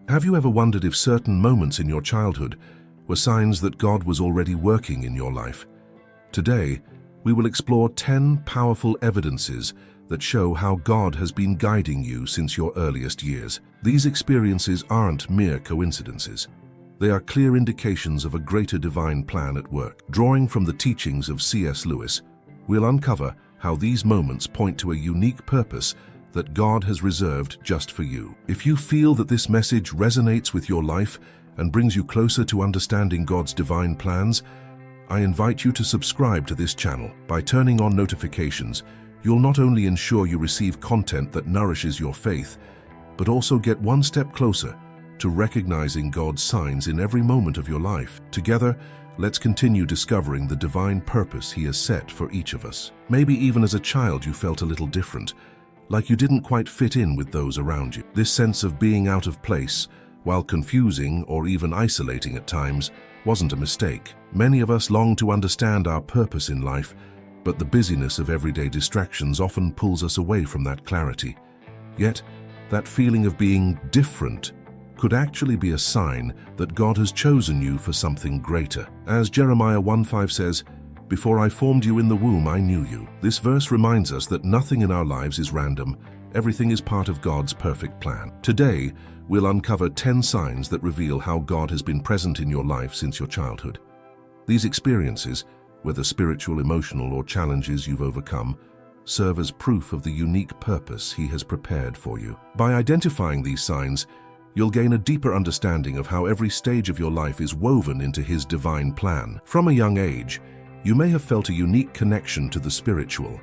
Have you ever wondered if certain moments in your childhood were signs that God was already working in your life? Today, we will explore 10 powerful evidences that show how God has been guiding you since your earliest years. These experiences aren't mere coincidences. They are clear indications of a greater divine plan at work. Drawing from the teachings of C.S. Lewis, we'll uncover how these moments point to a unique purpose that God has reserved just for you. If you feel that this message resonates with your life and brings you closer to understanding God's divine plans, I invite you to subscribe to this channel. By turning on notifications, you'll not only ensure you receive content that nourishes your faith, but also get one step closer to recognizing God's signs in every moment of your life. Together, let's continue discovering the divine purpose He has set for each of us. Maybe even as a child you felt a little different, like you didn't quite fit in with those around you. This sense of being out of place, while confusing or even isolating at times, wasn't a mistake. Many of us long to understand our purpose in life, but the busyness of everyday distractions often pulls us away from that clarity. Yet, that feeling of being different could actually be a sign that God has chosen you for something greater. As Jeremiah 1:5 says, "Before I formed you in the womb, I knew you." This verse reminds us that nothing in our lives is random. Everything is part of God's perfect plan. Today, we'll uncover 10 signs that reveal how God has been present in your life since your childhood. These experiences, whether spiritual, emotional, or challenges you've overcome, serve as proof of the unique purpose He has prepared for you. By identifying these signs, you'll gain a deeper understanding of how every stage of your life is woven into His divine plan. From a young age, you may have felt a unique connection to the spiritual,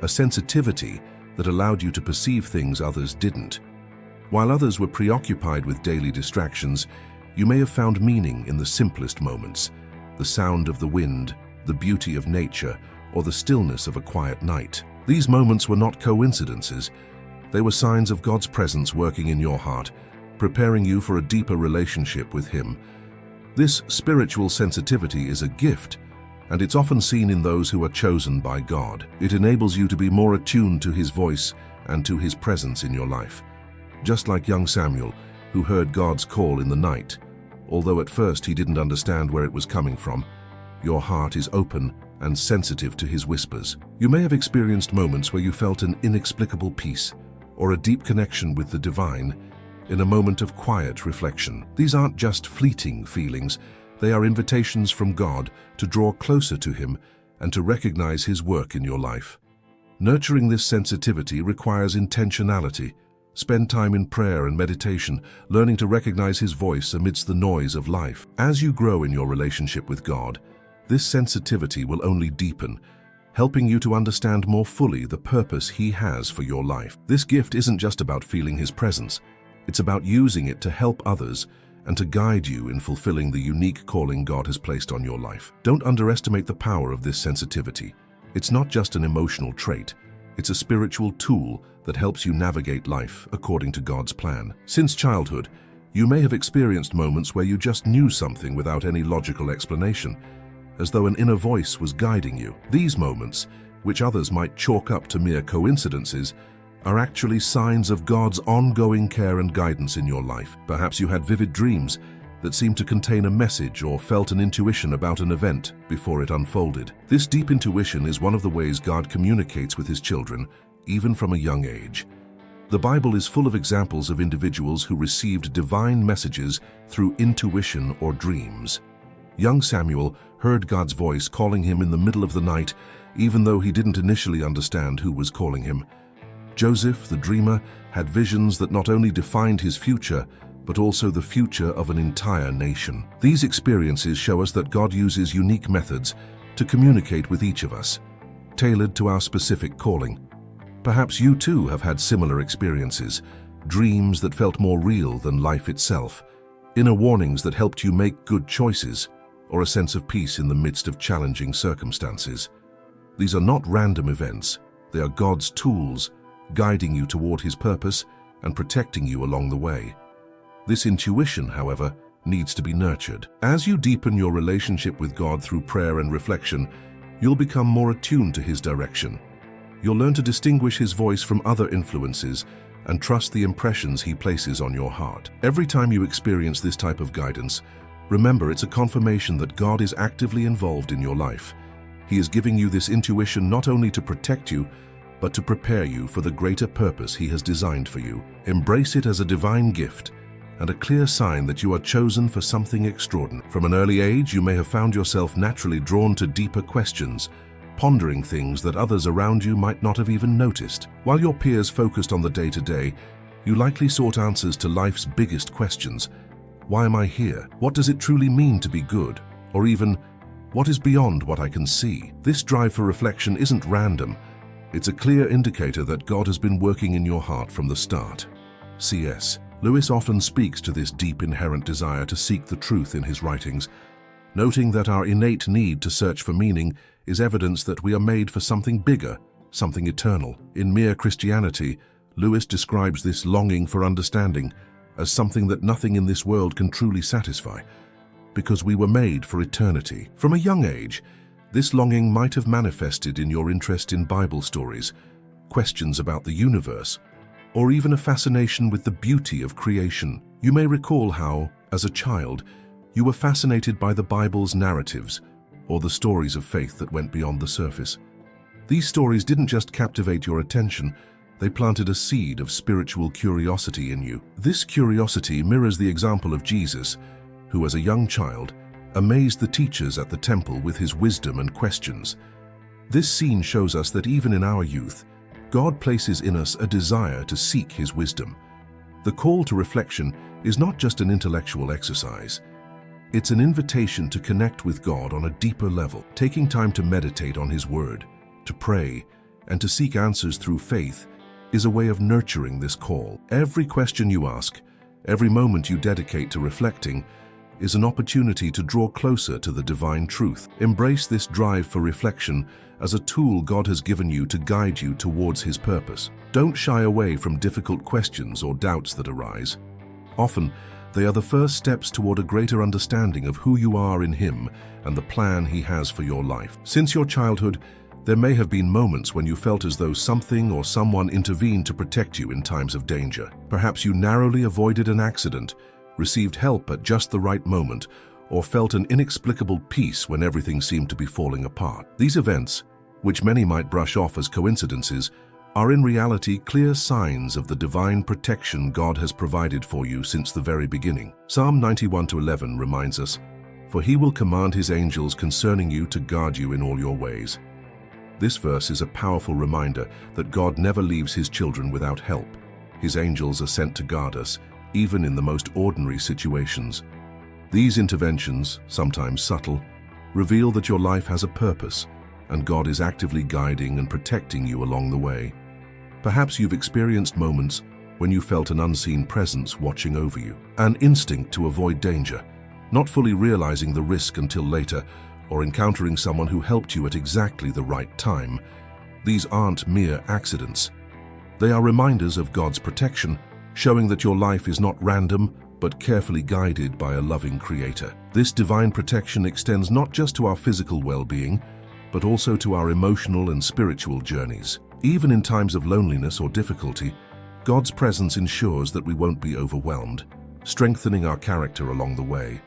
a sensitivity that allowed you to perceive things others didn't. While others were preoccupied with daily distractions, you may have found meaning in the simplest moments: the sound of the wind, the beauty of nature, or the stillness of a quiet night. These moments were not coincidences. They were signs of God's presence working in your heart, preparing you for a deeper relationship with Him. This spiritual sensitivity is a gift, and it's often seen in those who are chosen by God. It enables you to be more attuned to His voice and to His presence in your life. Just like young Samuel, who heard God's call in the night. Although at first he didn't understand where it was coming from, your heart is open and sensitive to His whispers. You may have experienced moments where you felt an inexplicable peace or a deep connection with the divine in a moment of quiet reflection. These aren't just fleeting feelings. They are invitations from God to draw closer to Him and to recognize His work in your life. Nurturing this sensitivity requires intentionality. Spend time in prayer and meditation, learning to recognize His voice amidst the noise of life. As you grow in your relationship with God, this sensitivity will only deepen, helping you to understand more fully the purpose He has for your life. This gift isn't just about feeling His presence. It's about using it to help others and to guide you in fulfilling the unique calling God has placed on your life. Don't underestimate the power of this sensitivity. It's not just an emotional trait. It's a spiritual tool that helps you navigate life according to God's plan. Since childhood, you may have experienced moments where you just knew something without any logical explanation, as though an inner voice was guiding you. These moments, which others might chalk up to mere coincidences, are actually signs of God's ongoing care and guidance in your life. Perhaps you had vivid dreams that seemed to contain a message or felt an intuition about an event before it unfolded. This deep intuition is one of the ways God communicates with His children, even from a young age. The Bible is full of examples of individuals who received divine messages through intuition or dreams. Young Samuel heard God's voice calling him in the middle of the night, even though he didn't initially understand who was calling him. Joseph, the dreamer, had visions that not only defined his future, but also the future of an entire nation. These experiences show us that God uses unique methods to communicate with each of us, tailored to our specific calling. Perhaps you too have had similar experiences, dreams that felt more real than life itself, inner warnings that helped you make good choices, or a sense of peace in the midst of challenging circumstances. These are not random events. They are God's tools, guiding you toward His purpose and protecting you along the way. This intuition, however, needs to be nurtured. As you deepen your relationship with God through prayer and reflection, you'll become more attuned to His direction. You'll learn to distinguish His voice from other influences and trust the impressions He places on your heart. Every time you experience this type of guidance, remember it's a confirmation that God is actively involved in your life. He is giving you this intuition not only to protect you, but to prepare you for the greater purpose He has designed for you. Embrace it as a divine gift and a clear sign that you are chosen for something extraordinary. From an early age, you may have found yourself naturally drawn to deeper questions, pondering things that others around you might not have even noticed. While your peers focused on the day-to-day, you likely sought answers to life's biggest questions. Why am I here? What does it truly mean to be good? Or even, what is beyond what I can see? This drive for reflection isn't random. It's a clear indicator that God has been working in your heart from the start. C.S. Lewis often speaks to this deep inherent desire to seek the truth in his writings, noting that our innate need to search for meaning is evidence that we are made for something bigger, something eternal. In Mere Christianity, Lewis describes this longing for understanding as something that nothing in this world can truly satisfy, because we were made for eternity. From a young age, this longing might have manifested in your interest in Bible stories, questions about the universe, or even a fascination with the beauty of creation. You may recall how, as a child, you were fascinated by the Bible's narratives, or the stories of faith that went beyond the surface. These stories didn't just captivate your attention, they planted a seed of spiritual curiosity in you. This curiosity mirrors the example of Jesus, who as a young child amazed the teachers at the temple with his wisdom and questions. This scene shows us that even in our youth, God places in us a desire to seek His wisdom. The call to reflection is not just an intellectual exercise. It's an invitation to connect with God on a deeper level, taking time to meditate on His Word, to pray, and to seek answers through faith is a way of nurturing this call. Every question you ask, every moment you dedicate to reflecting, is an opportunity to draw closer to the divine truth. Embrace this drive for reflection as a tool God has given you to guide you towards His purpose. Don't shy away from difficult questions or doubts that arise. Often, they are the first steps toward a greater understanding of who you are in Him and the plan He has for your life. Since your childhood, there may have been moments when you felt as though something or someone intervened to protect you in times of danger. Perhaps you narrowly avoided an accident, received help at just the right moment, or felt an inexplicable peace when everything seemed to be falling apart. These events, which many might brush off as coincidences, are in reality clear signs of the divine protection God has provided for you since the very beginning. Psalm 91:11 reminds us, "For He will command His angels concerning you to guard you in all your ways." This verse is a powerful reminder that God never leaves His children without help. His angels are sent to guard us, even in the most ordinary situations. These interventions, sometimes subtle, reveal that your life has a purpose, and God is actively guiding and protecting you along the way. Perhaps you've experienced moments when you felt an unseen presence watching over you, an instinct to avoid danger, not fully realizing the risk until later, or encountering someone who helped you at exactly the right time. These aren't mere accidents. They are reminders of God's protection, showing that your life is not random, but carefully guided by a loving Creator. This divine protection extends not just to our physical well-being, but also to our emotional and spiritual journeys. Even in times of loneliness or difficulty, God's presence ensures that we won't be overwhelmed, strengthening our character along the way.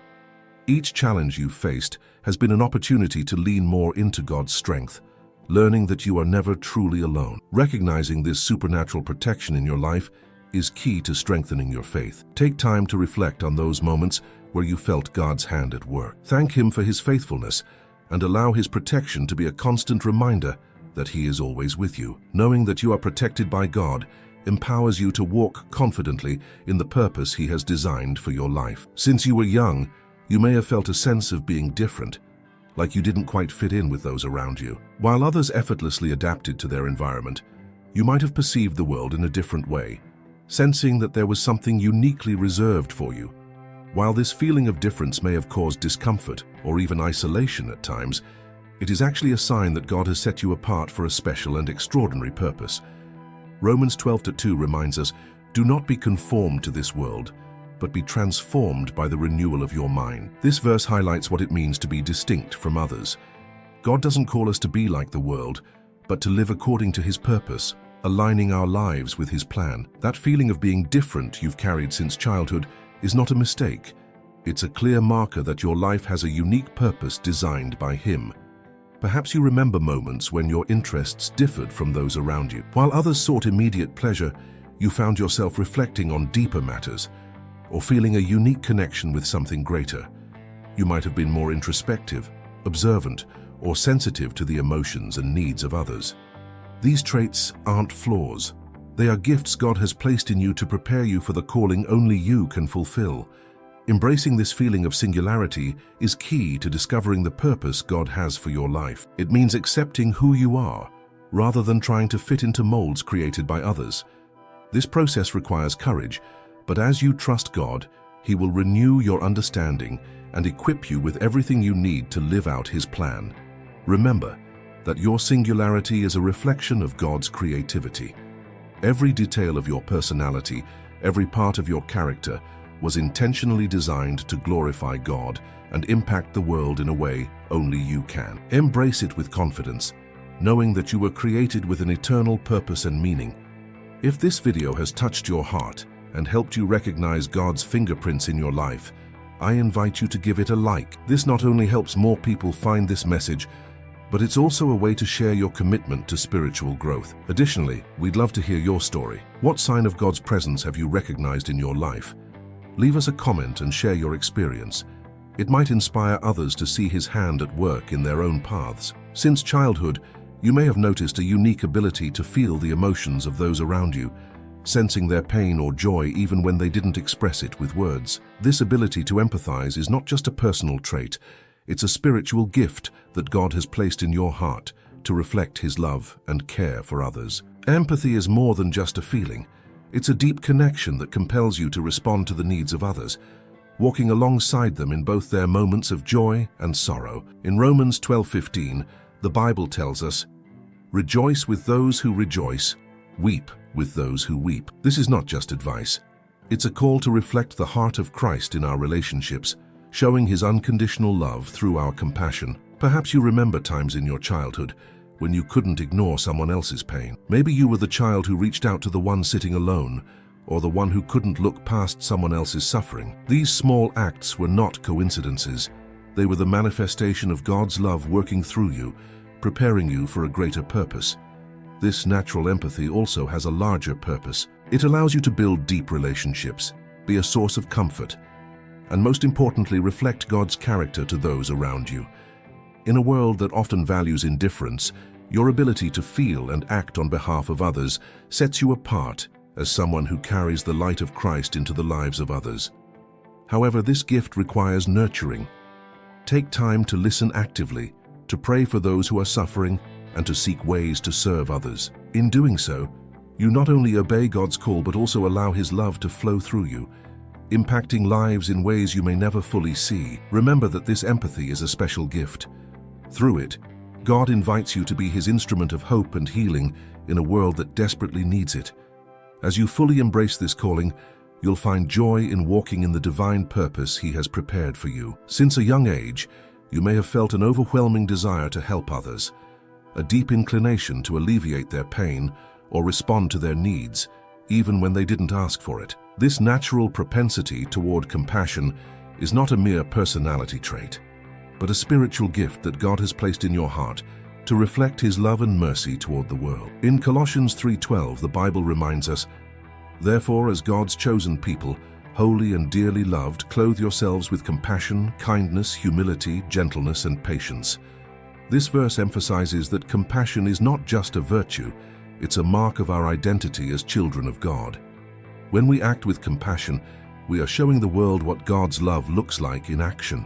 Each challenge you've faced has been an opportunity to lean more into God's strength, learning that you are never truly alone. Recognizing this supernatural protection in your life is key to strengthening your faith. Take time to reflect on those moments where you felt God's hand at work. Thank Him for His faithfulness and allow His protection to be a constant reminder that He is always with you. Knowing that you are protected by God empowers you to walk confidently in the purpose He has designed for your life. Since you were young, you may have felt a sense of being different, like you didn't quite fit in with those around you. While others effortlessly adapted to their environment, you might have perceived the world in a different way, sensing that there was something uniquely reserved for you. While this feeling of difference may have caused discomfort or even isolation at times, it is actually a sign that God has set you apart for a special and extraordinary purpose. Romans 12:2 reminds us, "Do not be conformed to this world, but be transformed by the renewal of your mind." This verse highlights what it means to be distinct from others. God doesn't call us to be like the world, but to live according to His purpose, aligning our lives with his plan. That feeling of being different you've carried since childhood is not a mistake. It's a clear marker that your life has a unique purpose designed by him. Perhaps you remember moments when your interests differed from those around you. While others sought immediate pleasure, you found yourself reflecting on deeper matters or feeling a unique connection with something greater. You might have been more introspective, observant, or sensitive to the emotions and needs of others. These traits aren't flaws. They are gifts God has placed in you to prepare you for the calling only you can fulfill. Embracing this feeling of singularity is key to discovering the purpose God has for your life. It means accepting who you are, rather than trying to fit into molds created by others. This process requires courage, but as you trust God, he will renew your understanding and equip you with everything you need to live out his plan. Remember that your singularity is a reflection of God's creativity. Every detail of your personality, every part of your character, was intentionally designed to glorify God and impact the world in a way only you can. Embrace it with confidence, knowing that you were created with an eternal purpose and meaning. If this video has touched your heart and helped you recognize God's fingerprints in your life, I invite you to give it a like. This not only helps more people find this message, but it's also a way to share your commitment to spiritual growth. Additionally, we'd love to hear your story. What sign of God's presence have you recognized in your life? Leave us a comment and share your experience. It might inspire others to see his hand at work in their own paths. Since childhood, you may have noticed a unique ability to feel the emotions of those around you, sensing their pain or joy even when they didn't express it with words. This ability to empathize is not just a personal trait, it's a spiritual gift that God has placed in your heart to reflect his love and care for others. Empathy is more than just a feeling. It's a deep connection that compels you to respond to the needs of others, walking alongside them in both their moments of joy and sorrow. In Romans 12:15, the Bible tells us, "Rejoice with those who rejoice, weep with those who weep." This is not just advice. It's a call to reflect the heart of Christ in our relationships, showing his unconditional love through our compassion. Perhaps you remember times in your childhood when you couldn't ignore someone else's pain. Maybe you were the child who reached out to the one sitting alone, or the one who couldn't look past someone else's suffering. These small acts were not coincidences. They were the manifestation of God's love working through you, preparing you for a greater purpose. This natural empathy also has a larger purpose. It allows you to build deep relationships, be a source of comfort, and most importantly, reflect God's character to those around you. In a world that often values indifference, your ability to feel and act on behalf of others sets you apart as someone who carries the light of Christ into the lives of others. However, this gift requires nurturing. Take time to listen actively, to pray for those who are suffering, and to seek ways to serve others. In doing so, you not only obey God's call but also allow his love to flow through you, impacting lives in ways you may never fully see. Remember that this empathy is a special gift. Through it, God invites you to be his instrument of hope and healing in a world that desperately needs it. As you fully embrace this calling, you'll find joy in walking in the divine purpose he has prepared for you. Since a young age, you may have felt an overwhelming desire to help others, a deep inclination to alleviate their pain or respond to their needs, even when they didn't ask for it. This natural propensity toward compassion is not a mere personality trait, but a spiritual gift that God has placed in your heart to reflect his love and mercy toward the world. In Colossians 3:12, the Bible reminds us, "Therefore, as God's chosen people, holy and dearly loved, clothe yourselves with compassion, kindness, humility, gentleness, and patience." This verse emphasizes that compassion is not just a virtue, it's a mark of our identity as children of God. When we act with compassion, we are showing the world what God's love looks like in action.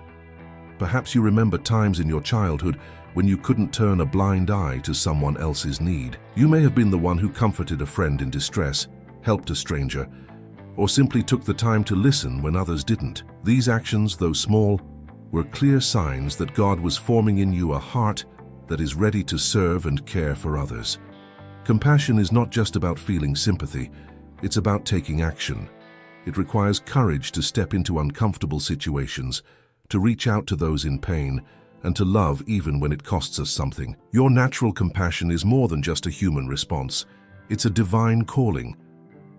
Perhaps you remember times in your childhood when you couldn't turn a blind eye to someone else's need. You may have been the one who comforted a friend in distress, helped a stranger, or simply took the time to listen when others didn't. These actions, though small, were clear signs that God was forming in you a heart that is ready to serve and care for others. Compassion is not just about feeling sympathy, it's about taking action. It requires courage to step into uncomfortable situations, to reach out to those in pain, and to love even when it costs us something. Your natural compassion is more than just a human response. It's a divine calling.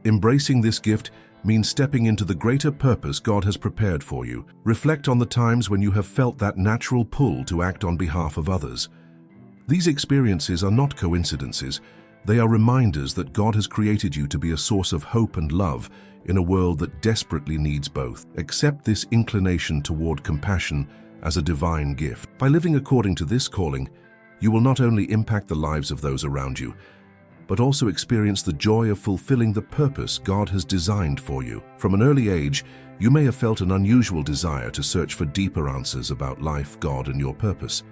Embracing this gift means stepping into the greater purpose God has prepared for you. Reflect on the times when you have felt that natural pull to act on behalf of others. These experiences are not coincidences. They are reminders that God has created you to be a source of hope and love in a world that desperately needs both. Accept this inclination toward compassion as a divine gift. By living according to this calling, you will not only impact the lives of those around you, but also experience the joy of fulfilling the purpose God has designed for you. From an early age, you may have felt an unusual desire to search for deeper answers about life, God, and your purpose.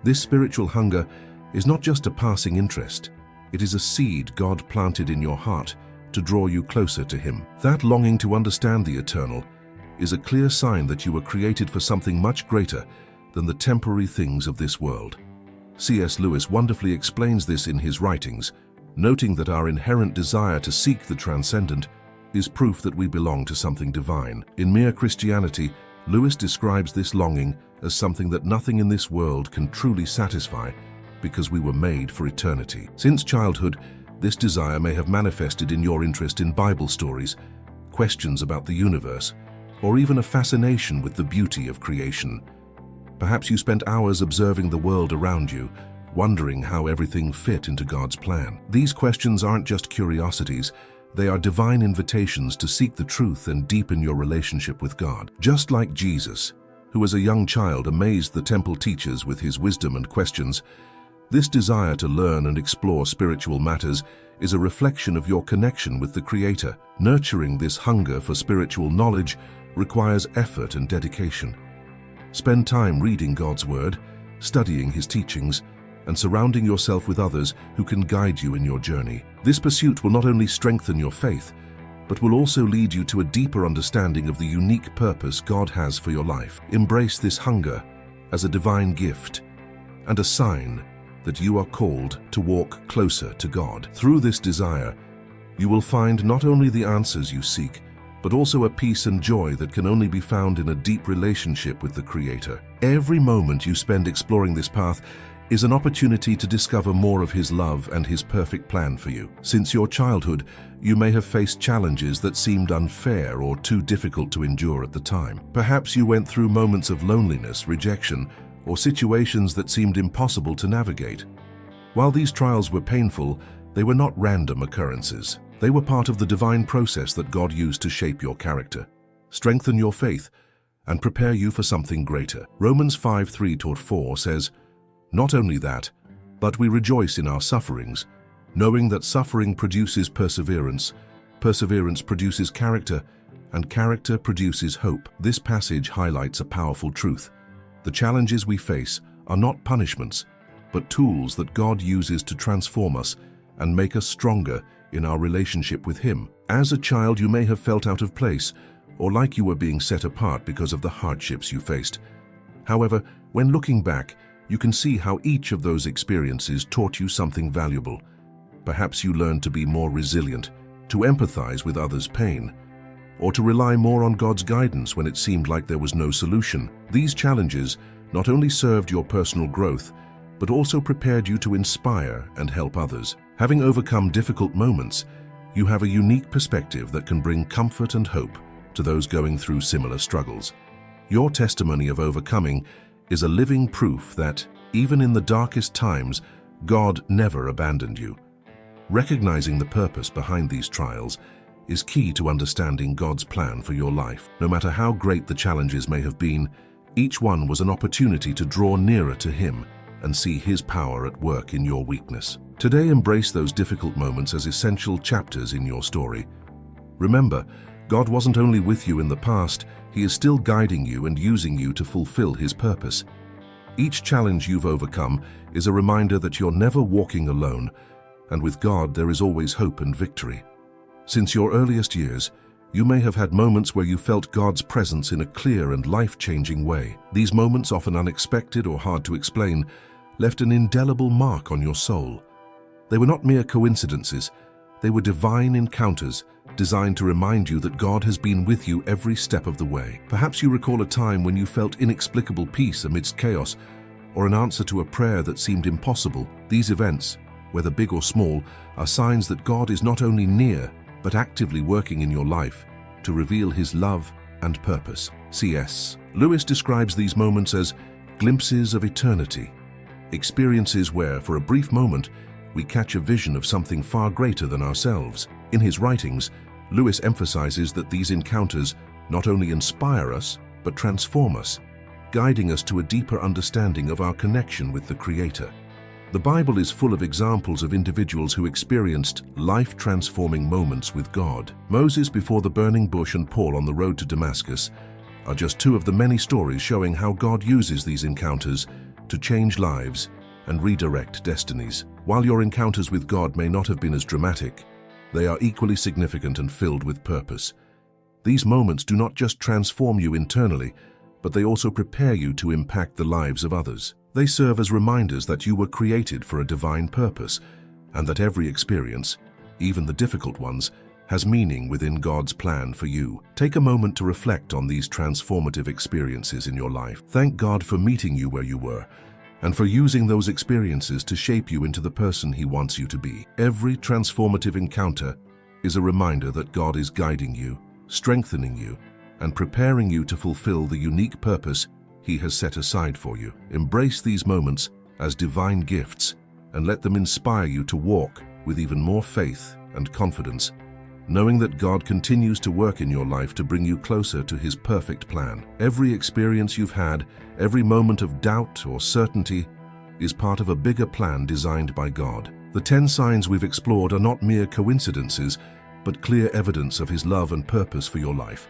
This spiritual hunger is not just a passing interest. It is a seed God planted in your heart to draw you closer to Him. That longing to understand the eternal is a clear sign that you were created for something much greater than the temporary things of this world. C.S. Lewis wonderfully explains this in his writings, noting that our inherent desire to seek the transcendent is proof that we belong to something divine. In Mere Christianity, Lewis describes this longing as something that nothing in this world can truly satisfy, because we were made for eternity. Since childhood, this desire may have manifested in your interest in Bible stories, questions about the universe, or even a fascination with the beauty of creation. Perhaps you spent hours observing the world around you, wondering how everything fit into God's plan. These questions aren't just curiosities, they are divine invitations to seek the truth and deepen your relationship with God. Just like Jesus, who as a young child amazed the temple teachers with his wisdom and questions, this desire to learn and explore spiritual matters is a reflection of your connection with the Creator. Nurturing this hunger for spiritual knowledge requires effort and dedication. Spend time reading God's Word, studying His teachings, and surrounding yourself with others who can guide you in your journey. This pursuit will not only strengthen your faith, but will also lead you to a deeper understanding of the unique purpose God has for your life. Embrace this hunger as a divine gift and a sign that you are called to walk closer to God. Through this desire, you will find not only the answers you seek, but also a peace and joy that can only be found in a deep relationship with the Creator. Every moment you spend exploring this path is an opportunity to discover more of His love and His perfect plan for you. Since your childhood, you may have faced challenges that seemed unfair or too difficult to endure at the time. Perhaps you went through moments of loneliness, rejection, or situations that seemed impossible to navigate. While these trials were painful, they were not random occurrences. They were part of the divine process that God used to shape your character, strengthen your faith, and prepare you for something greater. Romans 5:3-4 says, "Not only that, but we rejoice in our sufferings, knowing that suffering produces perseverance, perseverance produces character, and character produces hope." This passage highlights a powerful truth. The challenges we face are not punishments, but tools that God uses to transform us and make us stronger in our relationship with Him. As a child, you may have felt out of place or like you were being set apart because of the hardships you faced. However, when looking back, you can see how each of those experiences taught you something valuable. Perhaps you learned to be more resilient, to empathize with others' pain, or to rely more on God's guidance when it seemed like there was no solution. These challenges not only served your personal growth, but also prepared you to inspire and help others. Having overcome difficult moments, you have a unique perspective that can bring comfort and hope to those going through similar struggles. Your testimony of overcoming is a living proof that, even in the darkest times, God never abandoned you. Recognizing the purpose behind these trials is key to understanding God's plan for your life. No matter how great the challenges may have been, each one was an opportunity to draw nearer to Him and see His power at work in your weakness. Today, embrace those difficult moments as essential chapters in your story. Remember, God wasn't only with you in the past, He is still guiding you and using you to fulfill His purpose. Each challenge you've overcome is a reminder that you're never walking alone, and with God there is always hope and victory. Since your earliest years, you may have had moments where you felt God's presence in a clear and life-changing way. These moments, often unexpected or hard to explain, left an indelible mark on your soul. They were not mere coincidences. They were divine encounters designed to remind you that God has been with you every step of the way. Perhaps you recall a time when you felt inexplicable peace amidst chaos, or an answer to a prayer that seemed impossible. These events, whether big or small, are signs that God is not only near, but actively working in your life to reveal his love and purpose. C.S. Lewis describes these moments as glimpses of eternity, experiences where, for a brief moment, we catch a vision of something far greater than ourselves. In his writings, Lewis emphasizes that these encounters not only inspire us, but transform us, guiding us to a deeper understanding of our connection with the Creator. The Bible is full of examples of individuals who experienced life-transforming moments with God. Moses before the burning bush and Paul on the road to Damascus are just two of the many stories showing how God uses these encounters to change lives and redirect destinies. While your encounters with God may not have been as dramatic, they are equally significant and filled with purpose. These moments do not just transform you internally, but they also prepare you to impact the lives of others. They serve as reminders that you were created for a divine purpose, and that every experience, even the difficult ones, has meaning within God's plan for you. Take a moment to reflect on these transformative experiences in your life. Thank God for meeting you where you were, and for using those experiences to shape you into the person he wants you to be. Every transformative encounter is a reminder that God is guiding you, strengthening you, and preparing you to fulfill the unique purpose he has set aside for you. Embrace these moments as divine gifts and let them inspire you to walk with even more faith and confidence, knowing that God continues to work in your life to bring you closer to his perfect plan. Every experience you've had, every moment of doubt or certainty, is part of a bigger plan designed by God. The 10 signs we've explored are not mere coincidences, but clear evidence of his love and purpose for your life.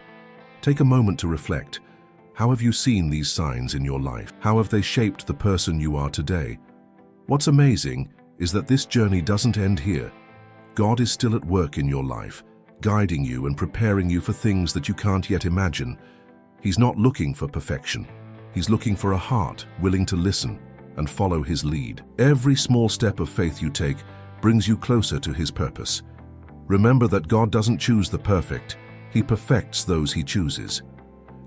Take a moment to reflect. How have you seen these signs in your life? How have they shaped the person you are today? What's amazing is that this journey doesn't end here. God is still at work in your life, guiding you and preparing you for things that you can't yet imagine. He's not looking for perfection. He's looking for a heart willing to listen and follow his lead. Every small step of faith you take brings you closer to his purpose. Remember that God doesn't choose the perfect. He perfects those he chooses.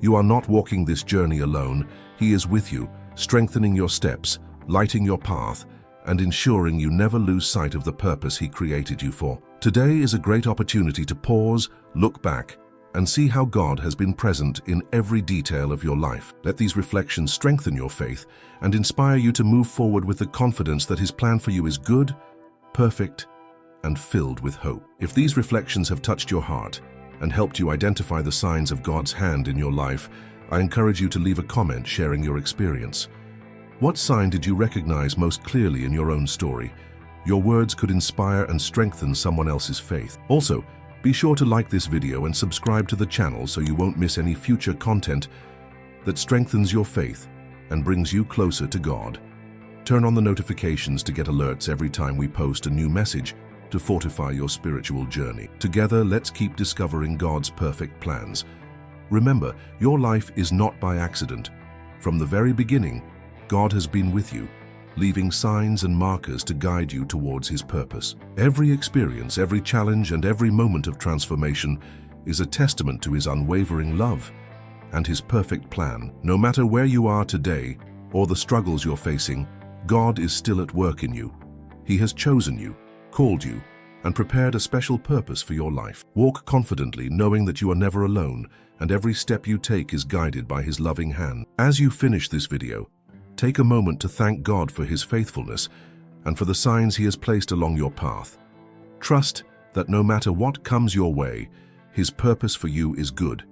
You are not walking this journey alone. He is with you, strengthening your steps, lighting your path, and ensuring you never lose sight of the purpose he created you for. Today is a great opportunity to pause, look back, and see how God has been present in every detail of your life. Let these reflections strengthen your faith and inspire you to move forward with the confidence that his plan for you is good, perfect, and filled with hope. If these reflections have touched your heart and helped you identify the signs of God's hand in your life, I encourage you to leave a comment sharing your experience. What sign did you recognize most clearly in your own story? Your words could inspire and strengthen someone else's faith. Also, be sure to like this video and subscribe to the channel so you won't miss any future content that strengthens your faith and brings you closer to God. Turn on the notifications to get alerts every time we post a new message to fortify your spiritual journey. Together, let's keep discovering God's perfect plans. Remember, your life is not by accident. From the very beginning, God has been with you, leaving signs and markers to guide you towards his purpose. Every experience, every challenge, and every moment of transformation is a testament to his unwavering love and his perfect plan. No matter where you are today or the struggles you're facing, God is still at work in you. He has chosen you, called you, and prepared a special purpose for your life. Walk confidently, knowing that you are never alone, and every step you take is guided by his loving hand. As you finish this video, take a moment to thank God for his faithfulness and for the signs he has placed along your path. Trust that no matter what comes your way, his purpose for you is good,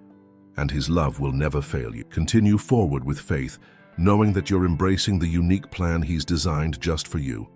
and his love will never fail you. Continue forward with faith, knowing that you're embracing the unique plan he's designed just for you.